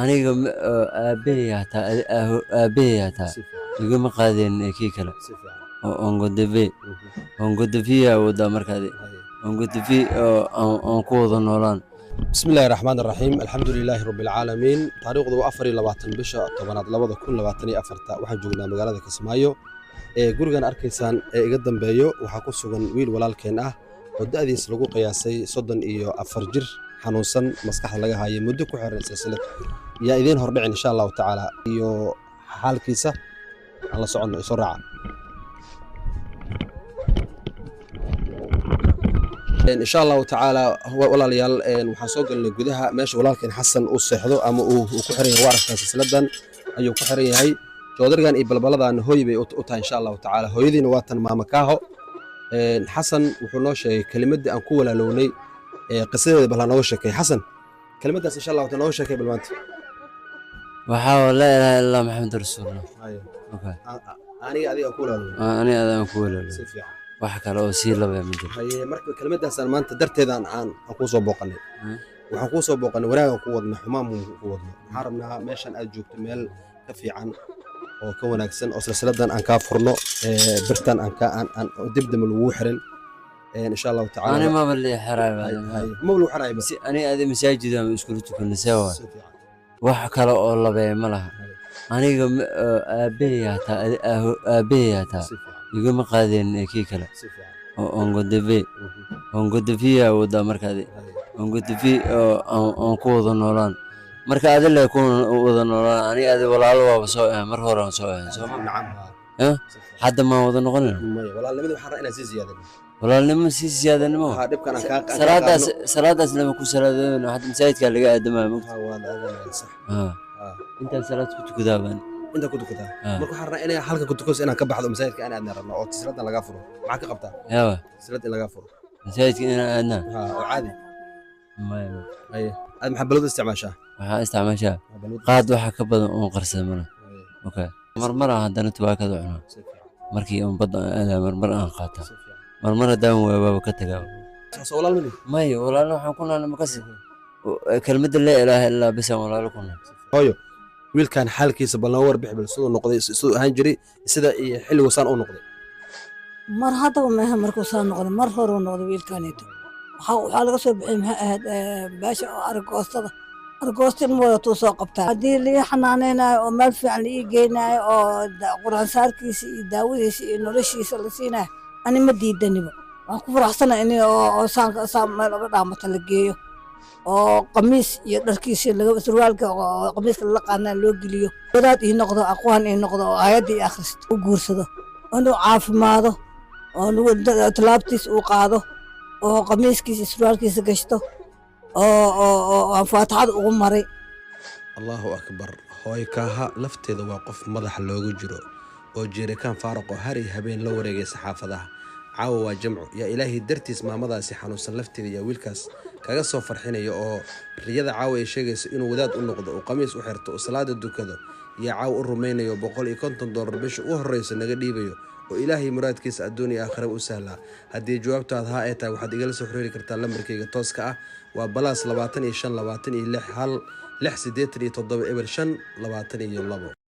aniga aabbahay hataa si fiican igama qaadeen kii kale si fiican oo ongodabe mhm ongodafiya waddaa markaadi haye ongodafi oo aan ku wada noolaan. بسم الله الرحمن الرحيم الحمد لله رب العالمين تاريخ ذو أفري لباتن بشا طبعا لبض كل لباتني أفرتا waxaan joognaa magaalada Kismaayo gurigan arkaysaan iga dambeeyo waxa ku sugan wiil walaalkeen ah oo da'diis lagu qiyaasay 34 jir xanuunsan maskaxda laga hayo muddo ku xiran silsilad yaa idin hordhicin insha Allah taala iyo xaalkiisa aan la socono soo raaca إن شاء الله تعالى ولا ليال waxaan soo galnay gudaha meesha walaalkeen Xasan uu seexdo ama uu ku xiran yahay waarka silsiladan ayuu ku xiran yahay joodarigan iyo balbaladan hooy bay u tahay insha Allah taala hooyadiina waa tan maama kaaho Xasan wuxuu noo sheegay kalimadii aan ku walaalownay qisadeeda bal noo sheekay Xasan kalimadaas insha Allah noo sheekay bal maanta waxaa la ilaaha illa maxamed rasuulullah hayo okay aniga adiga ku walaalownay aniga adaan ku walaalo si fiican wax kale oo sii laba ma jiro haye marka kalimadaas maanta darteeda aan ku soo booqanay waxaan ku soo booqanay wanaagan ku wadna xumaan ku wadna waxaan rabnaa meeshan aad joogto meel ka fiican oo ka wanaagsan oo silsiladan aan ka furno birtan aan dibdam lagu xirin insha Allah taala ani ma bali xaraay ma lagu xaraay bas ani adi masaajid aan isku tukanay sawa wax kale oo laba ma laha aniga aabbahay hataa igama qaadeen kii kale oo ongodafiya waddaa markaadi ongodafi oo aan ku wada noolaan marka adile ku wada noolaan aniga adi walaalo waaba soo mar hore aan soo soo hadda ma wada noqonin walaalnimada waxaan rabaa inaan sii ziyaadano walaalnimo sii ziyaadanimo dhibkan aan ka salaadaas lama ku salaadayno hadda masaajidka laga aadamayo inta salaad ku tukadaan inta ku tukataa marka waxaan rabaa inaan halka ku tukaso inaan ka baxdo masaajidka aan aadna rabno oo silsiladan laga furo maxaa ka qabtaa yawa silsiladan laga furo masaajidka inaan aadna oo caadi maya aye aad maxaa balwada isticmaashaa waxaa isticmaashaa qaad waxa ka badan oo qarsada mana okay marmar haddana tubaakada cunaa markii aan badda aadaa marmar aan qaata marmar haddaan waaba ka tagaa walaalmadi maya walaalo waxaan ku naana makasi kelmadda laa ilaaha illaa bisan walaalo ku naana hooyo wiilkan xaalkiisa bal noo warbix bal sidoo noqday sidoo ahaan jiray sida iyo xilligu saan u noqday mar haddaba maaha markuu saan noqday mar hore uu noqday wiilkaneeto waxaa laga soo bixiyay maxay ahayd baasha oo argoostin moodatuu soo qabtaa haddii lii xanaanaynayo oo meel fiican la ii geynayo oo quraansaarkiisa iyo daawadiisa iyo noloshiisa la siinayo ani ma diidaniba waan ku faraxsana in oo saan meel uga dhaamata la geeyo oo qamiis iyo dharkiisa surwaalka oo qamiiska la qaadana loo geliyo wadaad ii noqdo aqoon ii noqdo oo aayadda ii akhristo u guursado inuu caafimaado oo talaabtiisa uu qaado oo qamiiskiisa surwaalkiisa gashto oo faataxada ugu maray allahu akbar hooy kaaha lafteeda waa qof madaxa loogu jiro oo jeerikaan faaraqo hari habeen la wareegay saxaafadaha caawa waa jamco yaa ilaahay dartiis maamadaasi xanuunsan lafteeda yaa wiilkaas kaga soo farxinaya oo riyada caawa ay sheegayso inuu wadaad u noqdo oo qamiis u xirto oo salaada dukado yaa caawa u rumaynayo $150 bisha u horreysa naga dhiibayo oo ilaahay muraadkiisa adduun iyo aakhira u sahlaa haddii jawaabtaada haa ay tahay waxaad igala soo xiriiri kartaa lambarkayga tooska ah waa +25 26 1 687 eber 5 22